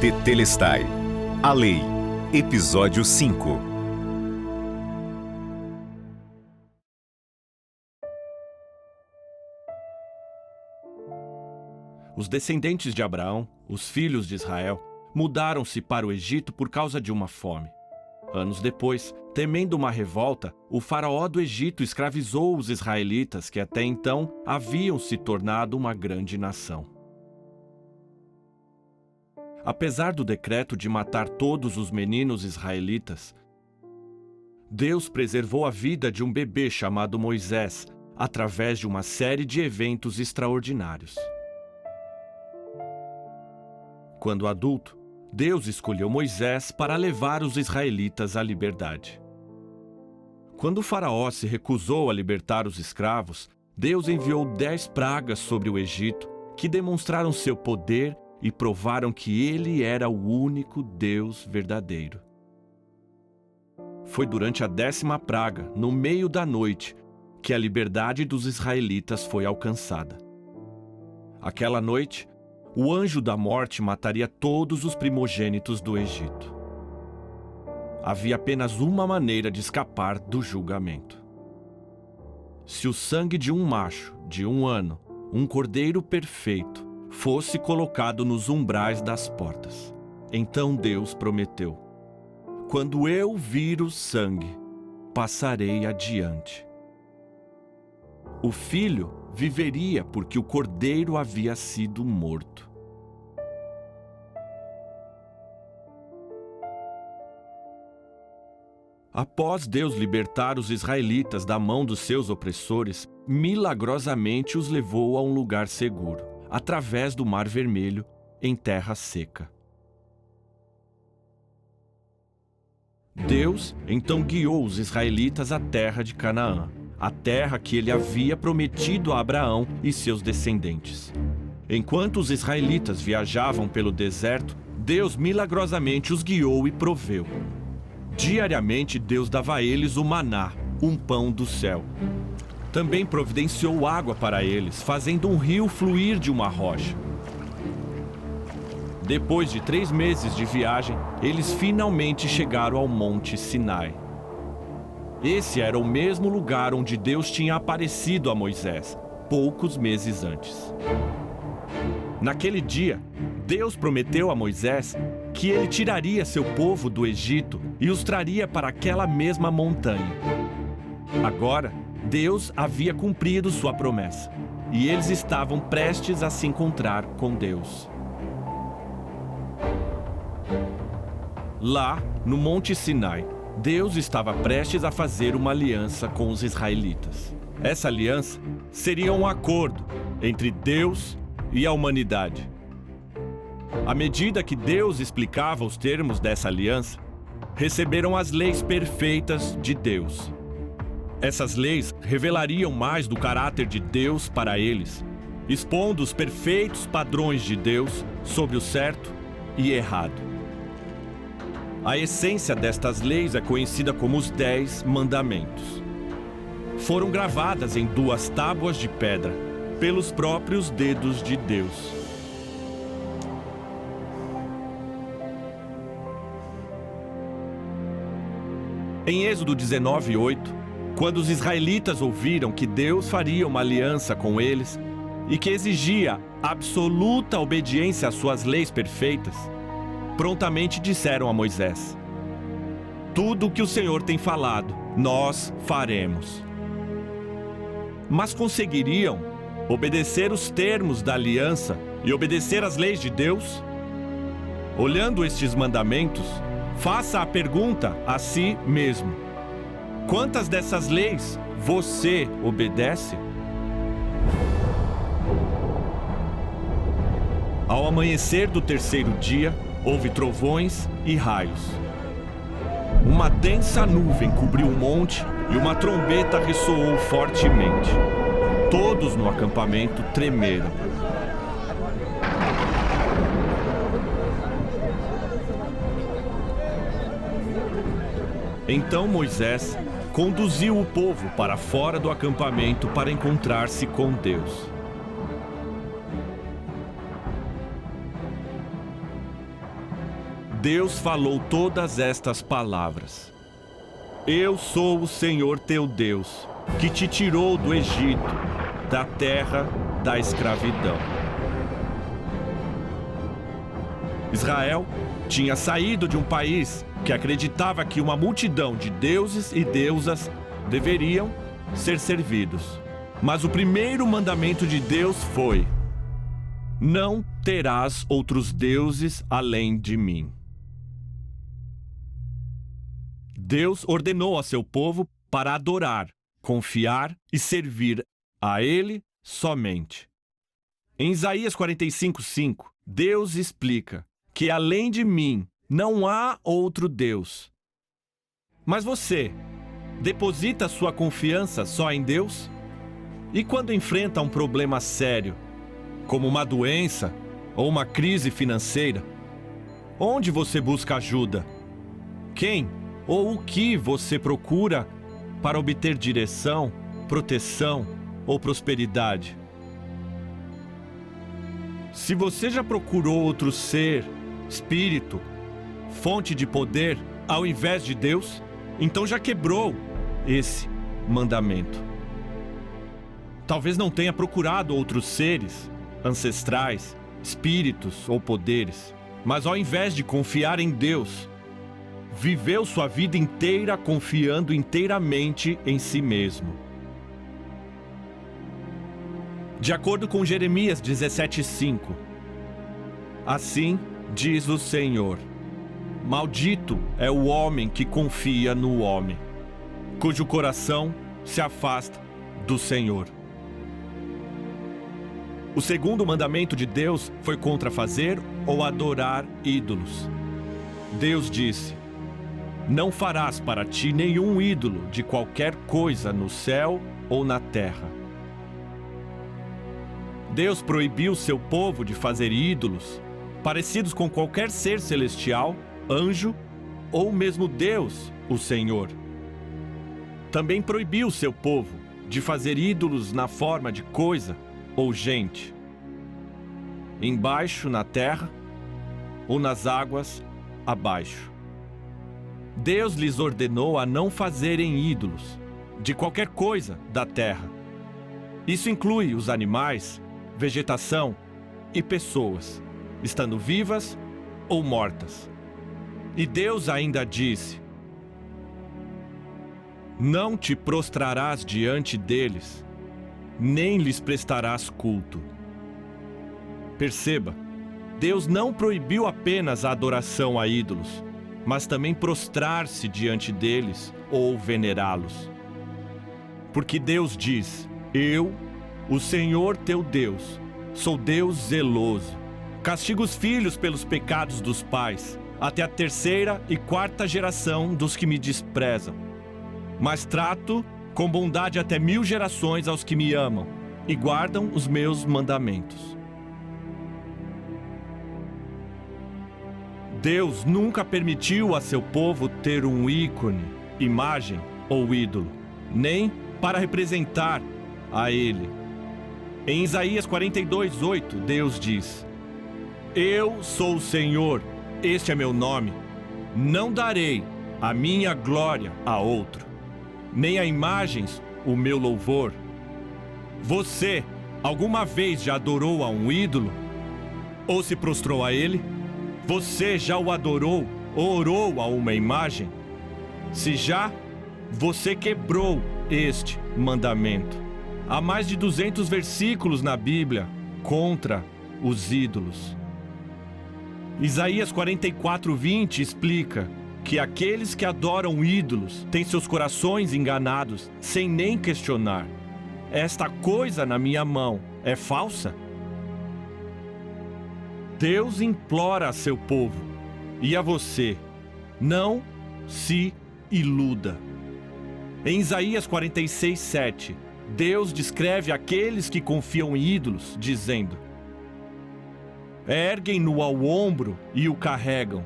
Tetelestai. A Lei. Episódio 5. Os descendentes de Abraão, os filhos de Israel, mudaram-se para o Egito por causa de uma fome. Anos depois, temendo uma revolta, o faraó do Egito escravizou os israelitas que até então haviam se tornado uma grande nação. Apesar do decreto de matar todos os meninos israelitas, Deus preservou a vida de um bebê chamado Moisés através de uma série de eventos extraordinários. Quando adulto, Deus escolheu Moisés para levar os israelitas à liberdade. Quando o faraó se recusou a libertar os escravos, Deus enviou 10 pragas sobre o Egito que demonstraram seu poder e provaram que ele era o único Deus verdadeiro. Foi durante a 10ª praga, no meio da noite, que a liberdade dos israelitas foi alcançada. Aquela noite, o anjo da morte mataria todos os primogênitos do Egito. Havia apenas uma maneira de escapar do julgamento. Se o sangue de um macho, de 1 ano, um cordeiro perfeito, fosse colocado nos umbrais das portas. Então Deus prometeu: quando eu vir o sangue, passarei adiante. O filho viveria porque o cordeiro havia sido morto. Após Deus libertar os israelitas da mão dos seus opressores, milagrosamente os levou a um lugar seguro, através do Mar Vermelho, em terra seca. Deus então guiou os israelitas à terra de Canaã, a terra que ele havia prometido a Abraão e seus descendentes. Enquanto os israelitas viajavam pelo deserto, Deus milagrosamente os guiou e proveu. Diariamente Deus dava a eles o maná, um pão do céu. Também providenciou água para eles, fazendo um rio fluir de uma rocha. Depois de 3 meses de viagem, eles finalmente chegaram ao Monte Sinai. Esse era o mesmo lugar onde Deus tinha aparecido a Moisés, poucos meses antes. Naquele dia, Deus prometeu a Moisés que ele tiraria seu povo do Egito e os traria para aquela mesma montanha. Agora, Deus havia cumprido sua promessa, e eles estavam prestes a se encontrar com Deus. Lá, no Monte Sinai, Deus estava prestes a fazer uma aliança com os israelitas. Essa aliança seria um acordo entre Deus e a humanidade. À medida que Deus explicava os termos dessa aliança, receberam as leis perfeitas de Deus. Essas leis revelariam mais do caráter de Deus para eles, expondo os perfeitos padrões de Deus sobre o certo e errado. A essência destas leis é conhecida como os 10 Mandamentos. Foram gravadas em 2 tábuas de pedra, pelos próprios dedos de Deus. Em Êxodo 19:8, quando os israelitas ouviram que Deus faria uma aliança com eles e que exigia absoluta obediência às suas leis perfeitas, prontamente disseram a Moisés: tudo o que o Senhor tem falado, nós faremos. Mas conseguiriam obedecer os termos da aliança e obedecer às leis de Deus? Olhando estes mandamentos, faça a pergunta a si mesmo: quantas dessas leis você obedece? Ao amanhecer do 3º dia, houve trovões e raios. Uma densa nuvem cobriu o monte e uma trombeta ressoou fortemente. Todos no acampamento tremeram. Então Moisés conduziu o povo para fora do acampamento para encontrar-se com Deus. Deus falou todas estas palavras: Eu sou o Senhor teu Deus, que te tirou do Egito, da terra da escravidão. Israel tinha saído de um país que acreditava que uma multidão de deuses e deusas deveriam ser servidos. Mas o primeiro mandamento de Deus foi: Não terás outros deuses além de mim. Deus ordenou a seu povo para adorar, confiar e servir a Ele somente. Em Isaías 45:5, Deus explica que além de mim não há outro Deus. Mas você deposita sua confiança só em Deus? E quando enfrenta um problema sério, como uma doença ou uma crise financeira, onde você busca ajuda? Quem ou o que você procura para obter direção, proteção ou prosperidade? Se você já procurou outro ser, espírito, fonte de poder, ao invés de Deus, então já quebrou esse mandamento. Talvez não tenha procurado outros seres, ancestrais, espíritos ou poderes, mas ao invés de confiar em Deus, viveu sua vida inteira confiando inteiramente em si mesmo. De acordo com Jeremias 17:5, assim diz o Senhor: Maldito é o homem que confia no homem, cujo coração se afasta do Senhor. O segundo mandamento de Deus foi contra fazer ou adorar ídolos. Deus disse: Não farás para ti nenhum ídolo de qualquer coisa no céu ou na terra. Deus proibiu seu povo de fazer ídolos parecidos com qualquer ser celestial, anjo ou mesmo Deus, o Senhor. Também proibiu seu povo de fazer ídolos na forma de coisa ou gente, embaixo na terra ou nas águas abaixo. Deus lhes ordenou a não fazerem ídolos de qualquer coisa da terra. Isso inclui os animais, vegetação e pessoas, estando vivas ou mortas. E Deus ainda disse: Não te prostrarás diante deles, nem lhes prestarás culto. Perceba, Deus não proibiu apenas a adoração a ídolos, mas também prostrar-se diante deles ou venerá-los. Porque Deus diz: Eu, o Senhor teu Deus, sou Deus zeloso. Castigo os filhos pelos pecados dos pais, até a 3ª e 4ª geração dos que me desprezam. Mas trato com bondade até 1000 gerações aos que me amam e guardam os meus mandamentos. Deus nunca permitiu a seu povo ter um ícone, imagem ou ídolo, nem para representar a Ele. Em Isaías 42:8, Deus diz: Eu sou o Senhor, este é meu nome. Não darei a minha glória a outro, nem a imagens o meu louvor. Você alguma vez já adorou a um ídolo? Ou se prostrou a ele? Você já o adorou ou orou a uma imagem? Se já, você quebrou este mandamento. Há mais de 200 versículos na Bíblia contra os ídolos. Isaías 44:20 explica que aqueles que adoram ídolos têm seus corações enganados, sem nem questionar. Esta coisa na minha mão é falsa? Deus implora a seu povo e a você: não se iluda. Em Isaías 46:7, Deus descreve aqueles que confiam em ídolos, dizendo: Erguem-no ao ombro e o carregam.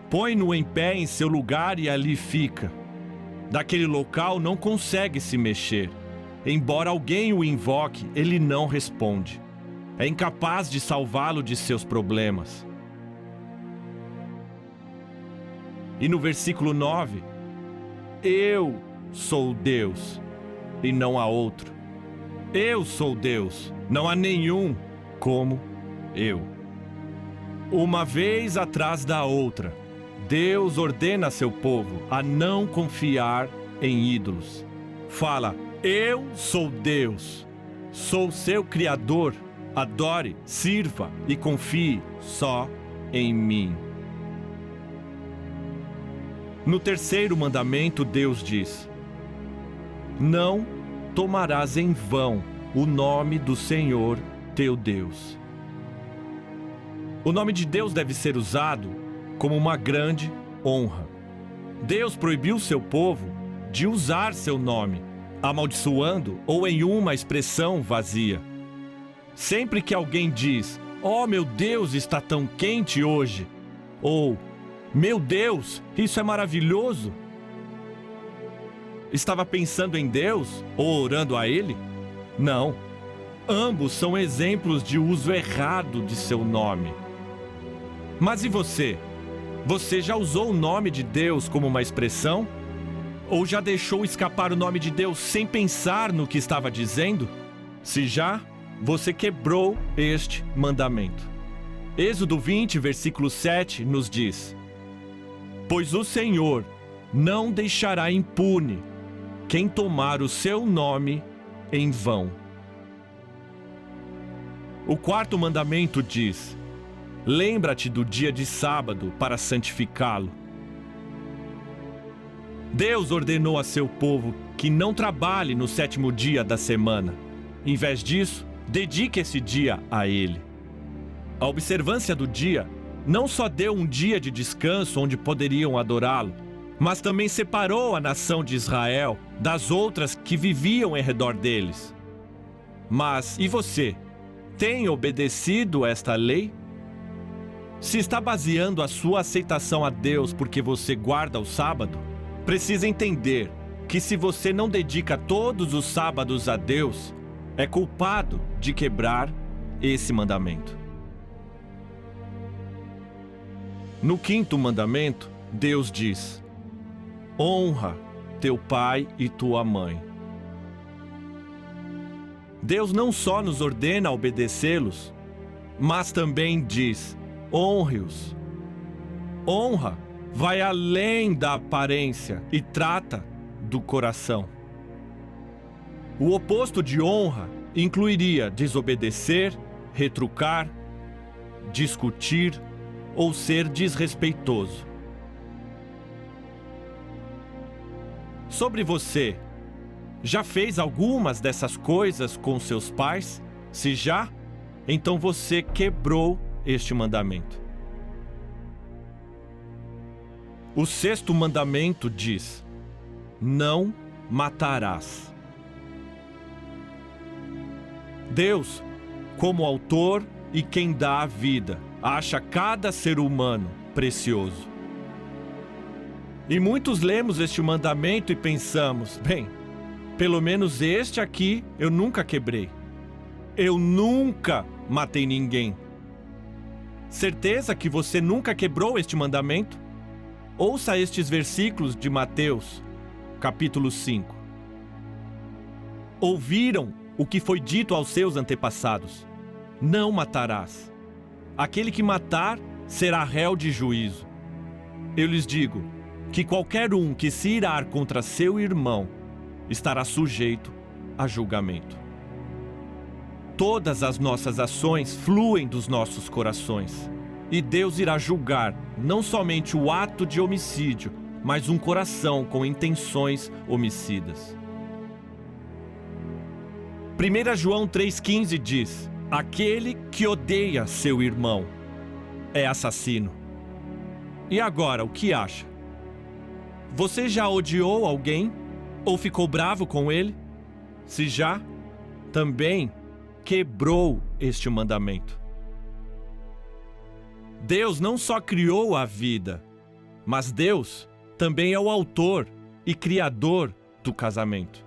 Põe-no em pé em seu lugar e ali fica. Daquele local não consegue se mexer. Embora alguém o invoque, ele não responde. É incapaz de salvá-lo de seus problemas. E no versículo 9, eu sou Deus e não há outro. Eu sou Deus, não há nenhum como eu. Uma vez atrás da outra, Deus ordena a seu povo a não confiar em ídolos. Fala, eu sou Deus, sou seu Criador, adore, sirva e confie só em mim. No terceiro mandamento, Deus diz: não tomarás em vão o nome do Senhor teu Deus. O nome de Deus deve ser usado como uma grande honra. Deus proibiu seu povo de usar seu nome, amaldiçoando ou em uma expressão vazia. Sempre que alguém diz, oh meu Deus, está tão quente hoje, ou meu Deus, isso é maravilhoso, estava pensando em Deus ou orando a Ele? Não. Ambos são exemplos de uso errado de seu nome. Mas e você? Você já usou o nome de Deus como uma expressão? Ou já deixou escapar o nome de Deus sem pensar no que estava dizendo? Se já, você quebrou este mandamento. Êxodo 20, versículo 7 nos diz: pois o Senhor não deixará impune quem tomar o seu nome em vão. O quarto mandamento diz: lembra-te do dia de sábado para santificá-lo. Deus ordenou a seu povo que não trabalhe no sétimo dia da semana. Em vez disso, dedique esse dia a Ele. A observância do dia não só deu um dia de descanso onde poderiam adorá-lo, mas também separou a nação de Israel das outras que viviam em redor deles. Mas e você? Tem obedecido esta lei? Se está baseando a sua aceitação a Deus porque você guarda o sábado, precisa entender que se você não dedica todos os sábados a Deus, é culpado de quebrar esse mandamento. No quinto mandamento, Deus diz: honra teu pai e tua mãe. Deus não só nos ordena obedecê-los, mas também diz: honre-os. Honra vai além da aparência e trata do coração. O oposto de honra incluiria desobedecer, retrucar, discutir ou ser desrespeitoso. Sobre você, já fez algumas dessas coisas com seus pais? Se já, então você quebrou este mandamento. O sexto mandamento diz: não matarás. Deus, como autor e quem dá a vida, acha cada ser humano precioso. E muitos lemos este mandamento e pensamos, bem, pelo menos este aqui eu nunca quebrei. Eu nunca matei ninguém. Certeza que você nunca quebrou este mandamento? Ouça estes versículos de Mateus, capítulo 5. Ouviram o que foi dito aos seus antepassados: não matarás. Aquele que matar será réu de juízo. Eu lhes digo que qualquer um que se irar contra seu irmão estará sujeito a julgamento. Todas as nossas ações fluem dos nossos corações. E Deus irá julgar não somente o ato de homicídio, mas um coração com intenções homicidas. 1 João 3,15 diz: aquele que odeia seu irmão é assassino. E agora, o que acha? Você já odiou alguém? Ou ficou bravo com ele? Se já, também quebrou este mandamento. Deus não só criou a vida, mas Deus também é o autor e criador do casamento.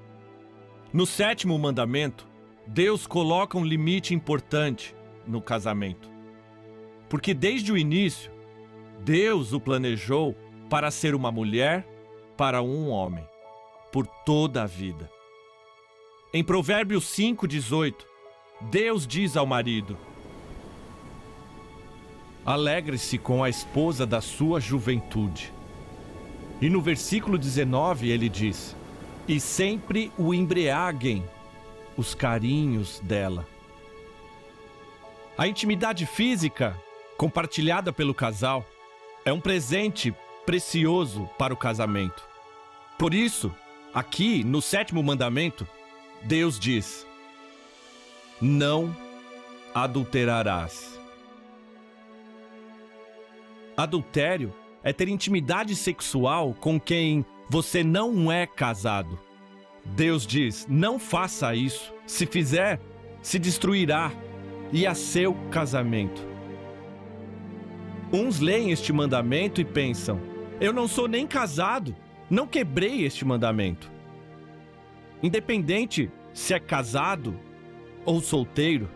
No sétimo mandamento, Deus coloca um limite importante no casamento. Porque desde o início, Deus o planejou para ser uma mulher para um homem, por toda a vida. Em Provérbios 5:18, Deus diz ao marido: alegre-se com a esposa da sua juventude. E no versículo 19 ele diz: e sempre o embriaguem os carinhos dela. A intimidade física compartilhada pelo casal é um presente precioso para o casamento. Por isso, aqui no 7º mandamento, Deus diz: não adulterarás. Adultério é ter intimidade sexual com quem você não é casado. Deus diz: não faça isso. Se fizer, se destruirá, e a seu casamento. Uns leem este mandamento e pensam: eu não sou nem casado, não quebrei este mandamento. Independente se é casado ou solteiro,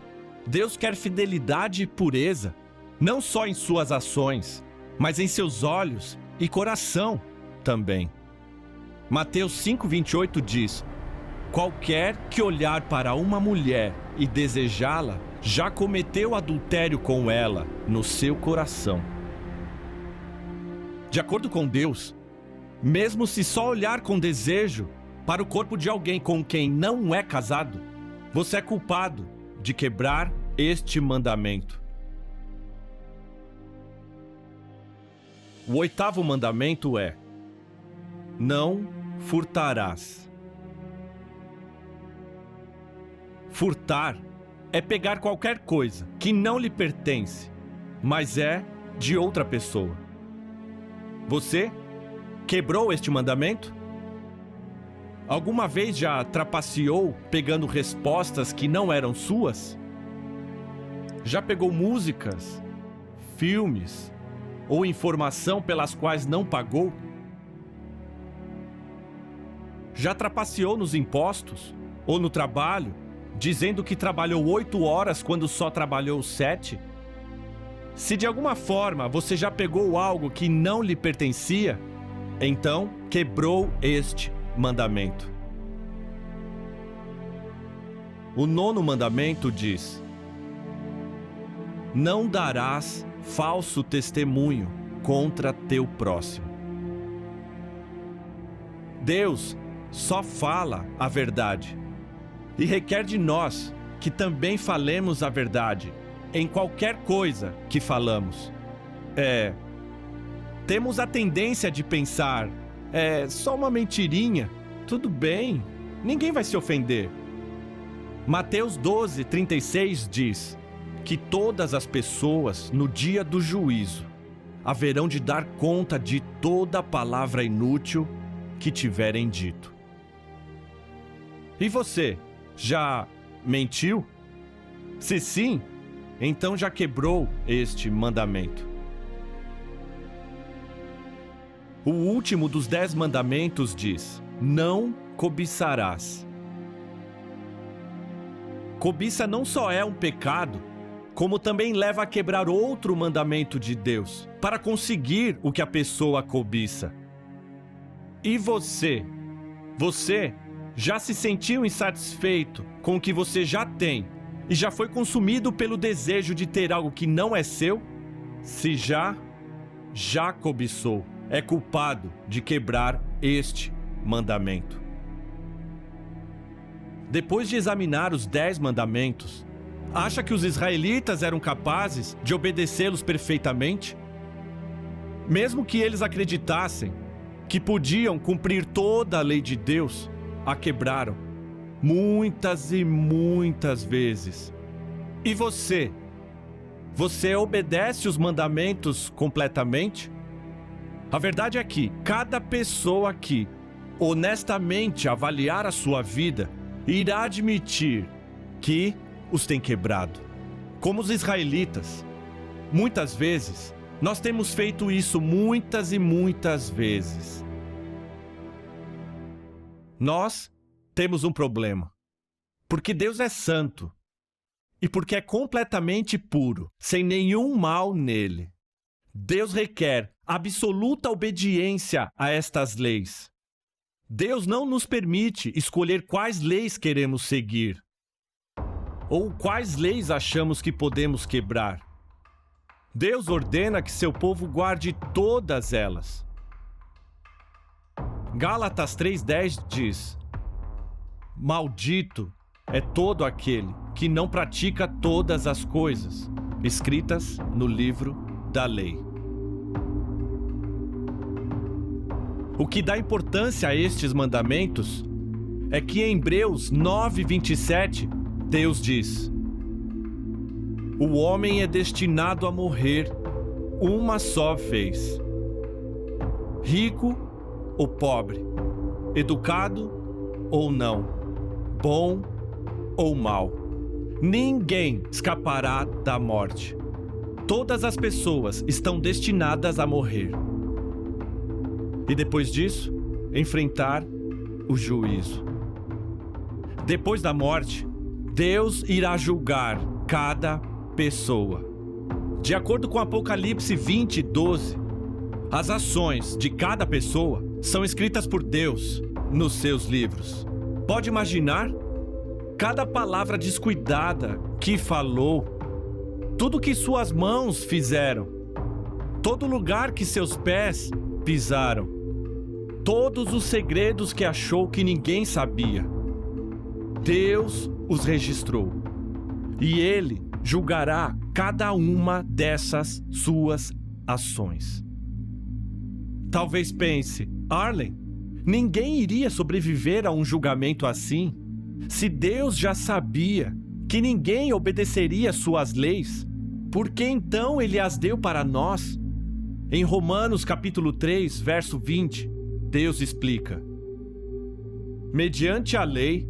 Deus quer fidelidade e pureza, não só em suas ações, mas em seus olhos e coração também. Mateus 5:28 diz: qualquer que olhar para uma mulher e desejá-la, já cometeu adultério com ela no seu coração. De acordo com Deus, mesmo se só olhar com desejo para o corpo de alguém com quem não é casado, você é culpado de quebrar este mandamento. O 8º mandamento é: não furtarás. Furtar é pegar qualquer coisa que não lhe pertence, mas é de outra pessoa. Você quebrou este mandamento? Alguma vez já trapaceou pegando respostas que não eram suas? Já pegou músicas, filmes ou informação pelas quais não pagou? Já trapaceou nos impostos ou no trabalho, dizendo que trabalhou 8 horas quando só trabalhou 7? Se de alguma forma você já pegou algo que não lhe pertencia, então quebrou este mandamento. O 9º mandamento diz: não darás falso testemunho contra teu próximo. Deus só fala a verdade e requer de nós que também falemos a verdade em qualquer coisa que falamos. Temos a tendência de pensar: é só uma mentirinha, tudo bem, ninguém vai se ofender. Mateus 12:36 diz que todas as pessoas, no dia do juízo, haverão de dar conta de toda palavra inútil que tiverem dito. E você, já mentiu? Se sim, então já quebrou este mandamento. O último dos 10 mandamentos diz: não cobiçarás. Cobiça não só é um pecado, como também leva a quebrar outro mandamento de Deus, para conseguir o que a pessoa cobiça. E você? Você já se sentiu insatisfeito com o que você já tem e já foi consumido pelo desejo de ter algo que não é seu? Se já cobiçou, é culpado de quebrar este mandamento. Depois de examinar os 10 mandamentos, acha que os israelitas eram capazes de obedecê-los perfeitamente? Mesmo que eles acreditassem que podiam cumprir toda a lei de Deus, a quebraram muitas e muitas vezes. E você? Você obedece os mandamentos completamente? A verdade é que cada pessoa que honestamente avaliar a sua vida irá admitir que os tem quebrado. Como os israelitas, muitas vezes nós temos feito isso muitas e muitas vezes. Nós temos um problema, porque Deus é santo e porque é completamente puro, sem nenhum mal nele. Deus requer absoluta obediência a estas leis. Deus não nos permite escolher quais leis queremos seguir ou quais leis achamos que podemos quebrar. Deus ordena que seu povo guarde todas elas. Gálatas 3:10 diz: Maldito é todo aquele que não pratica todas as coisas escritas no livro da lei. O que dá importância a estes mandamentos é que em Hebreus 9:27, Deus diz: O homem é destinado a morrer uma só vez. Rico ou pobre, educado ou não, bom ou mal, ninguém escapará da morte. Todas as pessoas estão destinadas a morrer. E depois disso, enfrentar o juízo. Depois da morte, Deus irá julgar cada pessoa. De acordo com Apocalipse 20:12, as ações de cada pessoa são escritas por Deus nos seus livros. Pode imaginar? Cada palavra descuidada que falou, tudo que suas mãos fizeram, todo lugar que seus pés pisaram, todos os segredos que achou que ninguém sabia. Deus os registrou e Ele julgará cada uma dessas suas ações. Talvez pense: Arlen, ninguém iria sobreviver a um julgamento assim. Se Deus já sabia que ninguém obedeceria suas leis, por que então Ele as deu para nós? Em Romanos capítulo 3, verso 20, Deus explica: mediante a lei,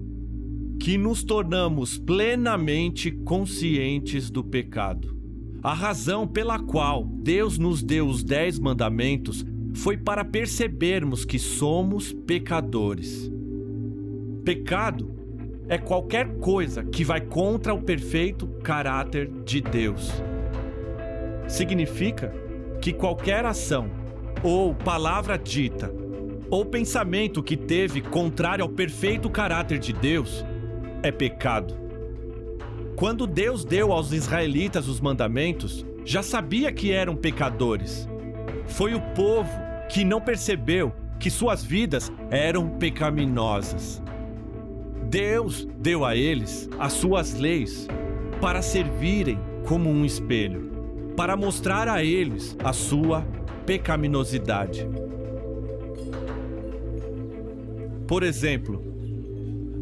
que nos tornamos plenamente conscientes do pecado. A razão pela qual Deus nos deu os 10 mandamentos foi para percebermos que somos pecadores. Pecado é qualquer coisa que vai contra o perfeito caráter de Deus. Significa que qualquer ação, ou palavra dita, ou pensamento que teve contrário ao perfeito caráter de Deus, é pecado. Quando Deus deu aos israelitas os mandamentos, já sabia que eram pecadores. Foi o povo que não percebeu que suas vidas eram pecaminosas. Deus deu a eles as suas leis para servirem como um espelho, para mostrar a eles a sua pecaminosidade. Por exemplo,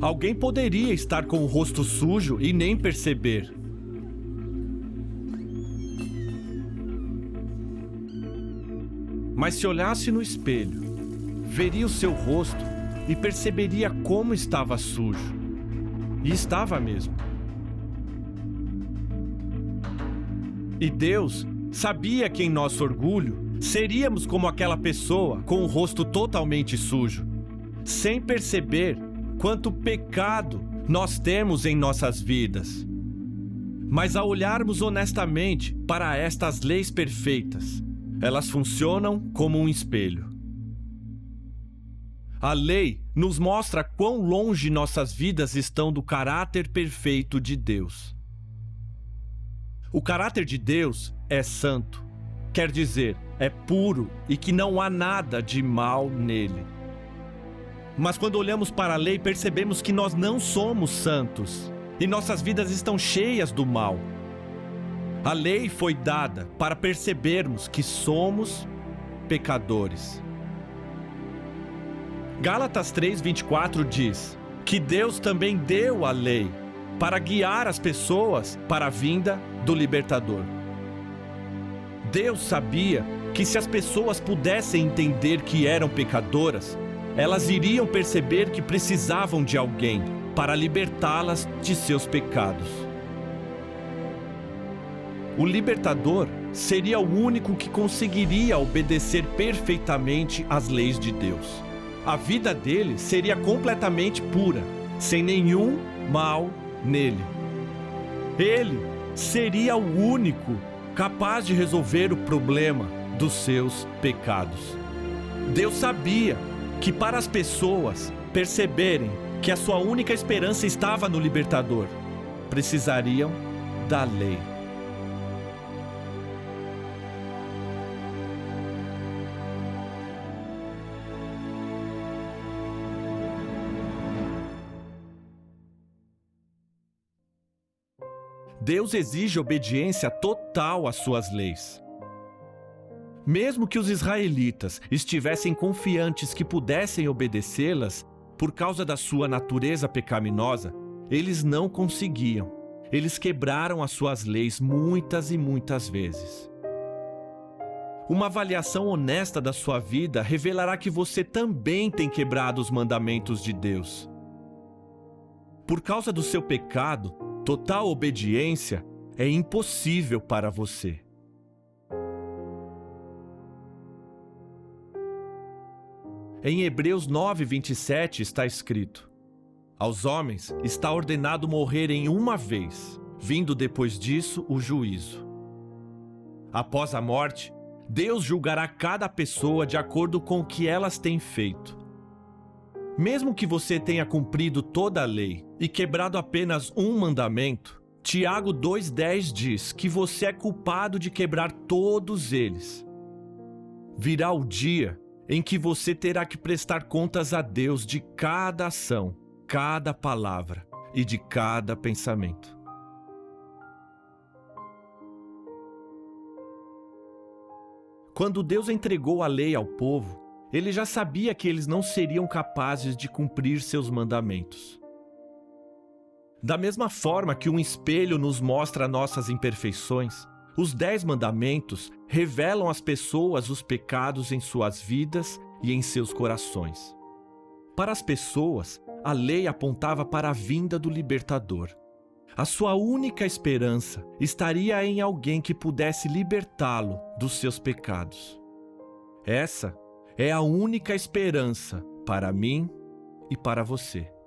alguém poderia estar com o rosto sujo e nem perceber. Mas se olhasse no espelho, veria o seu rosto e perceberia como estava sujo. E estava mesmo. E Deus sabia que em nosso orgulho seríamos como aquela pessoa com o rosto totalmente sujo, sem perceber quanto pecado nós temos em nossas vidas. Mas ao olharmos honestamente para estas leis perfeitas, elas funcionam como um espelho. A lei nos mostra quão longe nossas vidas estão do caráter perfeito de Deus. O caráter de Deus é santo, quer dizer, é puro e que não há nada de mal nele. Mas quando olhamos para a lei, percebemos que nós não somos santos e nossas vidas estão cheias do mal. A lei foi dada para percebermos que somos pecadores. Gálatas 3:24 diz que Deus também deu a lei para guiar as pessoas para a vinda do libertador. Deus sabia que se as pessoas pudessem entender que eram pecadoras, elas iriam perceber que precisavam de alguém para libertá-las de seus pecados. O libertador seria o único que conseguiria obedecer perfeitamente às leis de Deus. A vida dele seria completamente pura, sem nenhum mal nele. Ele seria o único capaz de resolver o problema dos seus pecados. Deus sabia que para as pessoas perceberem que a sua única esperança estava no libertador, precisariam da lei. Deus exige obediência total às suas leis. Mesmo que os israelitas estivessem confiantes que pudessem obedecê-las, por causa da sua natureza pecaminosa, eles não conseguiam. Eles quebraram as suas leis muitas e muitas vezes. Uma avaliação honesta da sua vida revelará que você também tem quebrado os mandamentos de Deus. Por causa do seu pecado, total obediência é impossível para você. Em Hebreus 9:27 está escrito: aos homens está ordenado morrerem uma vez, vindo depois disso o juízo. Após a morte, Deus julgará cada pessoa de acordo com o que elas têm feito. Mesmo que você tenha cumprido toda a lei e quebrado apenas um mandamento, Tiago 2:10 diz que você é culpado de quebrar todos eles. Virá o dia em que você terá que prestar contas a Deus de cada ação, cada palavra e de cada pensamento. Quando Deus entregou a lei ao povo, Ele já sabia que eles não seriam capazes de cumprir seus mandamentos. Da mesma forma que um espelho nos mostra nossas imperfeições, os 10 mandamentos revelam às pessoas os pecados em suas vidas e em seus corações. Para as pessoas, a lei apontava para a vinda do libertador. A sua única esperança estaria em alguém que pudesse libertá-lo dos seus pecados. Essa é a única esperança para mim e para você.